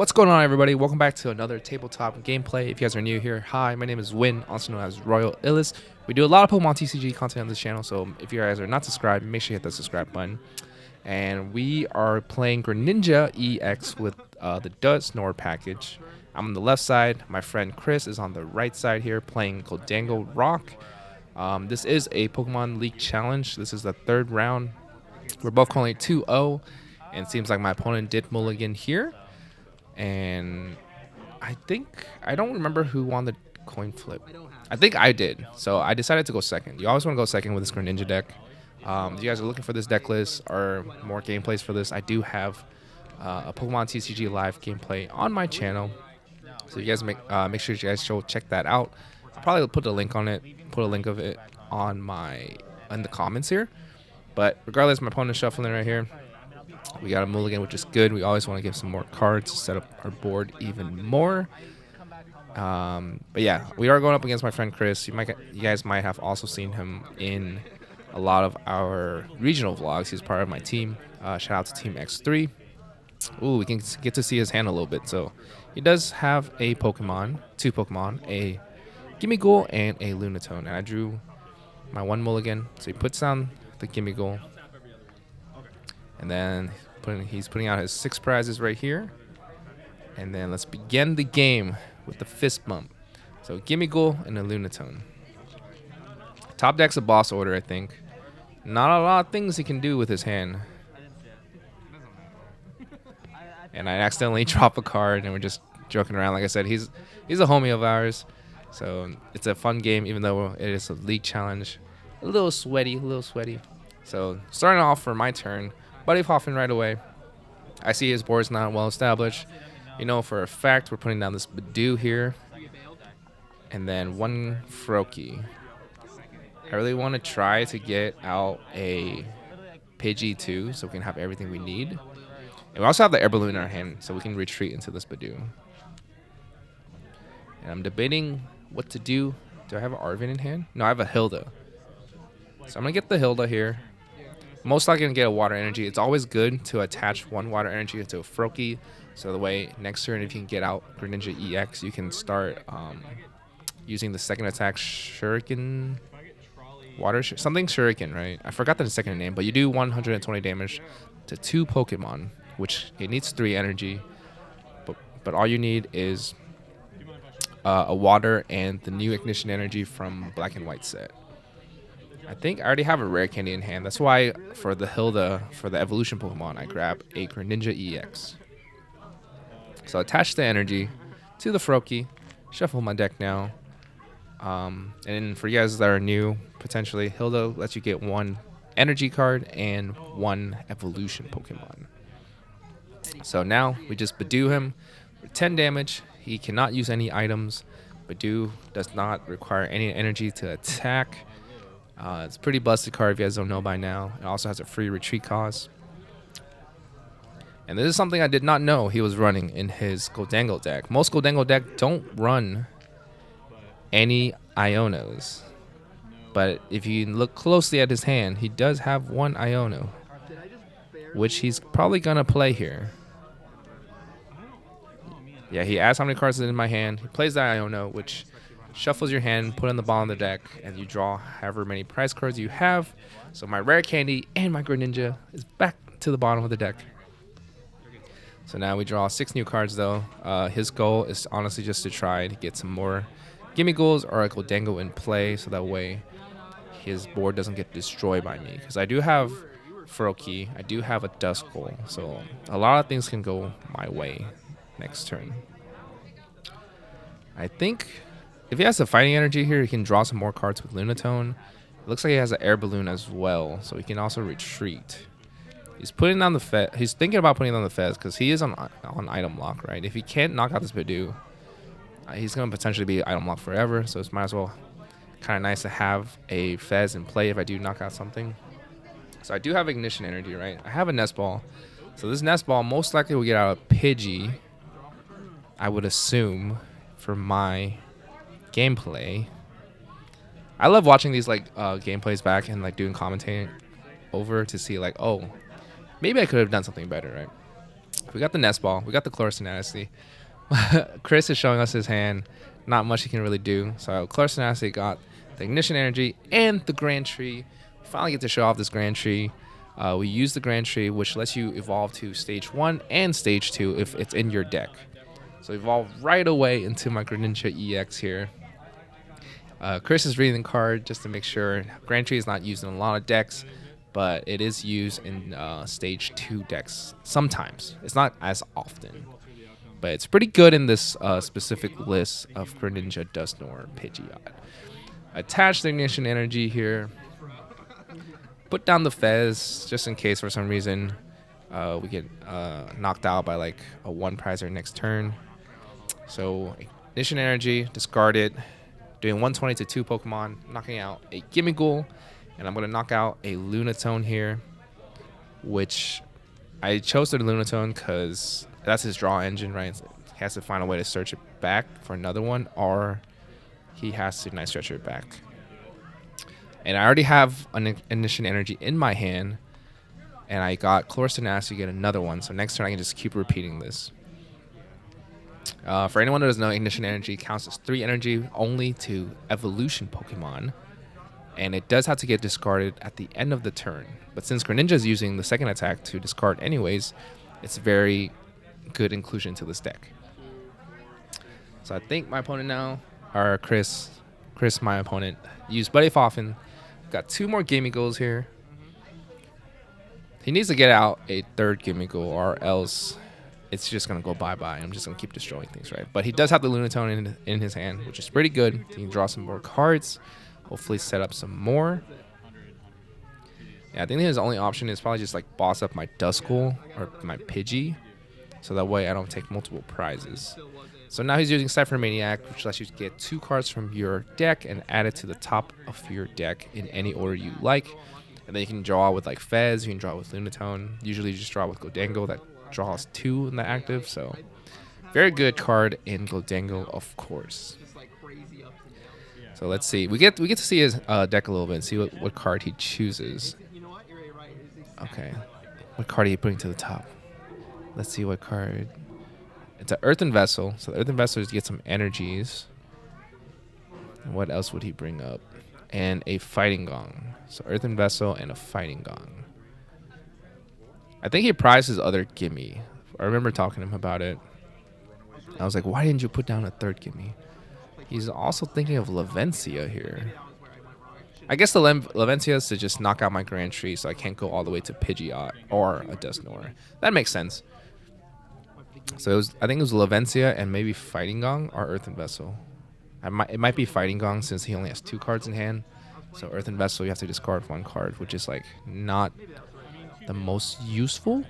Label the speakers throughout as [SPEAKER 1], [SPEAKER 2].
[SPEAKER 1] What's going on, everybody? Welcome back to another tabletop gameplay. If you guys are new here, hi, my name is Win, also known as Royal Illis. We do a lot of Pokemon TCG content on this channel, so if you guys are not subscribed, make sure you hit the subscribe button. And we are playing Greninja Ex with the Dusknoir package. I'm on the left side. My friend Chris is on the right side here playing Gholdengo Ex. This is a Pokemon League challenge. This is the third round. We're both calling it 2-0, and it seems like my opponent did mulligan here. And I don't remember who won the coin flip. I think I did, so I decided to go second. You always want to go second with this Greninja deck. If you guys are looking for this deck list or more gameplays for this, I do have a Pokemon TCG live gameplay on my channel, so you guys make sure you guys check that out. I'll probably put a link on it, put a link of it on in the comments here. But regardless, my opponent's shuffling right here. We got a mulligan, which is good. We always want to give some more cards to set up our board even more. But yeah, we are going up against my friend Chris. You guys might have also seen him in a lot of our regional vlogs. He's part of my team. Shout out to Team X3. Ooh, we can get to see his hand a little bit. So he does have a Pokemon, two Pokemon, a Gimmighoul and a Lunatone. And I drew my one mulligan. So he puts down the Gimmighoul. And then he's putting out his 6 prizes right here. And then let's begin the game with the fist bump. So Gimmighoul and a Lunatone. Top deck's a boss order, I think. Not a lot of things he can do with his hand. And I accidentally drop a card, and we're just joking around. Like I said, he's a homie of ours. So it's a fun game, even though it is a league challenge. A little sweaty. So starting off for my turn. Buddy Hoffman right away. I see his board's not well established. You know for a fact we're putting down this Badoo here. And then one Froakie. I really want to try to get out a Pidgey too, so we can have everything we need. And we also have the air balloon in our hand, so we can retreat into this Badoo. And I'm debating what to do. Do I have an Arvin in hand? No, I have a Hilda. So I'm going to get the Hilda here. Most likely going to get a water energy. It's always good to attach one water energy to a Froakie. So the way next turn, if you can get out Greninja EX, you can start using the second attack Shuriken. Something Shuriken, right? I forgot the second name, but you do 120 damage to 2 Pokemon, which it needs 3 energy. But all you need is a water and the new Ignition energy from Black and White set. I think I already have a rare candy in hand. That's why for the Hilda, for the evolution Pokemon, I grab a Greninja EX. So attach the energy to the Froakie. Shuffle my deck now. And for you guys that are new, potentially, Hilda lets you get 1 energy card and 1 evolution Pokemon. So now we just Badoo him for 10 damage. He cannot use any items. Badoo does not require any energy to attack. It's a pretty busted card if you guys don't know by now. It also has a free retreat cost. And this is something I did not know he was running in his Gholdengo deck. Most Gholdengo deck don't run any Ionos. But if you look closely at his hand, he does have 1 Iono, which he's probably going to play here. Yeah, he asks how many cards are in my hand. He plays the Iono, which shuffles your hand, put it in the bottom of the deck, and you draw however many prize cards you have. So my rare candy and my Greninja is back to the bottom of the deck. So now we draw 6 new cards, though. His goal is honestly just to try to get some more Gimmighouls or a Gholdengo in play, so that way his board doesn't get destroyed by me. Because I do have Froakie, I do have a Dusknoir, so a lot of things can go my way next turn. I think if he has the fighting energy here, he can draw some more cards with Lunatone. It looks like he has an air balloon as well, so he can also retreat. He's putting down the Fez. He's thinking about putting down the Fez because he is on item lock, right? If he can't knock out this Badoo, he's going to potentially be item lock forever. So it's might as well kind of nice to have a Fez in play if I do knock out something. So I do have Ignition energy, right? I have a Nest Ball. So this Nest Ball most likely will get out a Pidgey, I would assume, for my gameplay. I love watching these gameplays back and doing commentating over to see oh, maybe I could have done something better, right? We got the Nest Ball. We got the Chlorosinacity. Chris is showing us his hand. Not much he can really do. So Chlorosinacity got the Ignition Energy and the Grand Tree. We finally get to show off this Grand Tree. We use the Grand Tree, which lets you evolve to Stage 1 and Stage 2 if it's in your deck. So evolve right away into my Greninja Ex here. Chris is reading the card just to make sure. Grand Tree is not used in a lot of decks, but it is used in Stage 2 decks sometimes. It's not as often, but it's pretty good in this specific list of Greninja, Dusknoir, Pidgeot. Attach the Ignition Energy here. Put down the Fez just in case for some reason we get knocked out by like a 1-prizer next turn. So Ignition Energy, discard it. Doing 120 to 2 Pokemon, knocking out a Gimmighoul, and I'm going to knock out a Lunatone here, which I chose the Lunatone because that's his draw engine, right? He has to find a way to search it back for another one, or he has to Night Stretcher it back. And I already have an Ignition Energy in my hand, and I got Chlorosinacity to get another one, so next turn I can just keep repeating this. For anyone who doesn't know, Ignition Energy counts as 3 energy only to evolution Pokemon, and it does have to get discarded at the end of the turn. But since Greninja is using the second attack to discard anyways, it's very good inclusion to this deck. So I think my opponent now, or Chris, my opponent, used Buddy Foffin. Got 2 more Gimmighoul's here. He needs to get out a 3rd Gimmighoul, or else it's just going to go bye-bye. I'm just going to keep destroying things, right? But he does have the Lunatone in his hand, which is pretty good. He can draw some more cards, hopefully set up some more. Yeah, I think his only option is probably just like boss up my Dusknoir or my Pidgey, so that way I don't take multiple prizes. So now he's using Cypher Maniac, which lets you get 2 cards from your deck and add it to the top of your deck in any order you like. And then you can draw with like Fez, you can draw with Lunatone. Usually you just draw with Gholdengo that draws 2 in the active, so very good card in Gholdengo, of course. So let's see. We get to see his deck a little bit and see what card he chooses. Okay, what card are you putting to the top? Let's see what card. It's an Earthen Vessel, so the Earthen Vessel is to get some energies. And what else would he bring up? And a Fighting Gong. So Earthen Vessel and a Fighting Gong. I think he prized his other gimme. I remember talking to him about it. I was like, why didn't you put down a 3rd gimme? He's also thinking of Lavencia here. I guess the Lavencia is to just knock out my Grand Tree so I can't go all the way to Pidgeot or a Dusknoir. That makes sense. So I think it was Lavencia and maybe Fighting Gong or Earthen Vessel. It might be Fighting Gong since he only has 2 cards in hand. So Earthen Vessel, you have to discard 1 card, which is like not the most useful.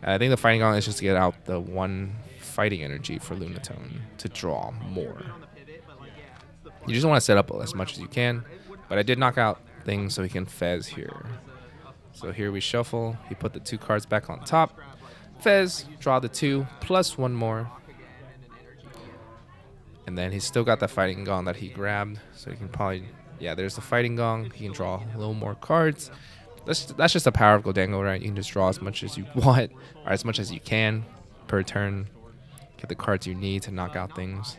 [SPEAKER 1] I think the Fighting Gong is just to get out the 1 fighting energy for Lunatone to draw more. You just want to set up as much as you can, but I did knock out things so he can Fez here. So here we shuffle. He put the 2 cards back on top. Fez, draw the 2 plus 1 more. And then he's still got the Fighting Gong that he grabbed, so he can probably, yeah, there's the Fighting Gong. He can draw a little more cards. That's just the power of Gholdengo, right? You can just draw as much as you want, or as much as you can per turn. Get the cards you need to knock out things.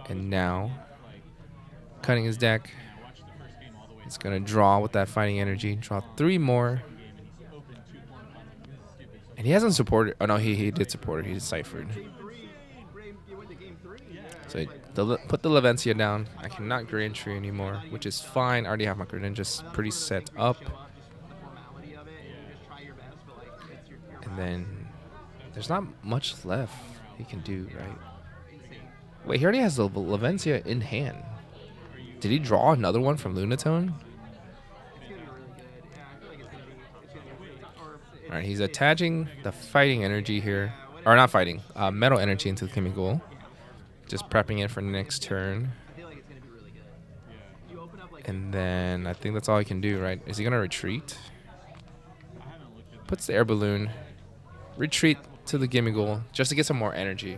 [SPEAKER 1] And now, cutting his deck. He's going to draw with that fighting energy. Draw 3 more. And he hasn't supported. Oh, no, he did support it. He deciphered. So put the Lavencia down. I cannot Grand Tree anymore, which is fine. I already have my Greninja pretty set up. And then there's not much left he can do, right? Wait, he already has the Lavencia in hand. Did he draw another one from Lunatone? Alright, he's attaching the fighting energy here. Or not fighting, metal energy into the Gimmighoul. Just prepping it for next turn. And then I think that's all he can do, right? Is he going to retreat? Puts the air balloon. Retreat to the Gimmighoul just to get some more energy.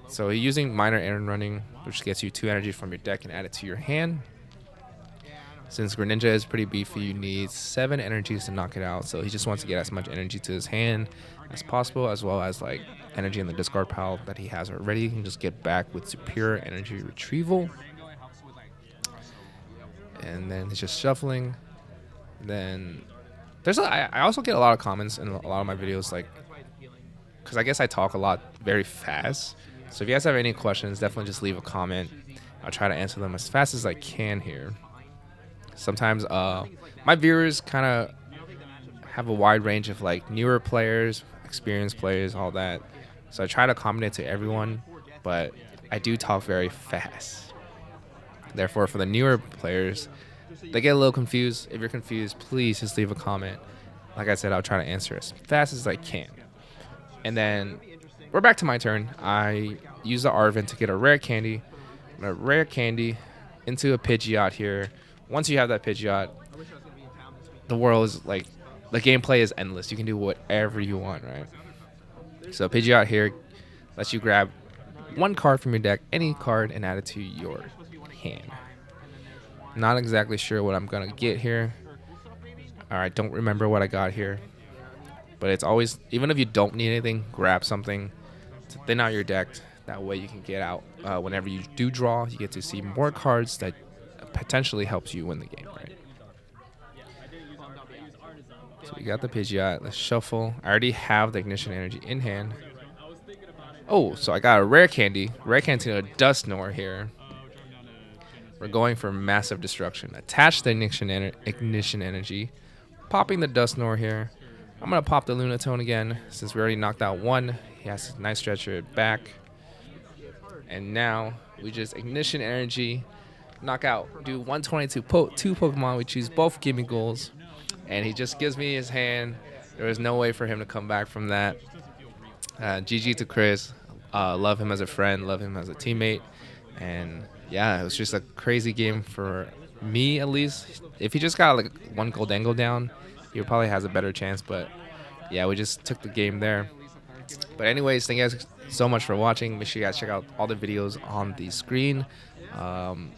[SPEAKER 1] So he's using minor errand running, which gets you 2 energy from your deck and add it to your hand. Since Greninja is pretty beefy, you need 7 energies to knock it out. So he just wants to get as much energy to his hand as possible, as well as like energy in the discard pile that he has already. He can just get back with superior energy retrieval. And then he's just shuffling. Then I also get a lot of comments in a lot of my videos, like, because I guess I talk a lot very fast. So if you guys have any questions, definitely just leave a comment. I'll try to answer them as fast as I can here. Sometimes my viewers kind of have a wide range of like newer players, experienced players, all that. So I try to accommodate to everyone, but I do talk very fast. Therefore, for the newer players, they get a little confused. If you're confused, please just leave a comment. Like I said, I'll try to answer as fast as I can. And then we're back to my turn. I use the Arvin to get a rare candy. I'm gonna rare candy into a Pidgeot here. Once you have that Pidgeot, the world is like, the gameplay is endless. You can do whatever you want, right? So Pidgeot here lets you grab 1 card from your deck, any card, and add it to your hand. Not exactly sure what I'm gonna get here. I don't remember what I got here. But it's always, even if you don't need anything, grab something to thin out your deck. That way you can get out whenever you do draw. You get to see more cards that potentially helps you win the game, right? So we got the Pidgeot. Let's shuffle. I already have the Ignition Energy in hand. Oh, so I got a rare candy. Rare candy to a Dusknoir here. We're going for massive destruction. Attach the Ignition Energy. Popping the Dusknoir here. I'm going to pop the Lunatone again since we already knocked out 1. He has a nice stretcher back. And now we just Ignition Energy, knock out, do 122 2 Pokemon. We choose both Gimme Goals. And he just gives me his hand. There was no way for him to come back from that. GG to Chris. Love him as a friend, love him as a teammate. And yeah, it was just a crazy game for me, at least. If he just got like 1 Gholdengo down, he probably has a better chance. But yeah, we just took the game there. But anyways, thank you guys so much for watching. Make sure you guys check out all the videos on the screen. And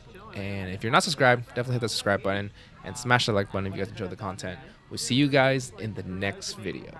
[SPEAKER 1] if you're not subscribed, definitely hit the subscribe button and smash the like button if you guys enjoyed the content. We'll see you guys in the next video.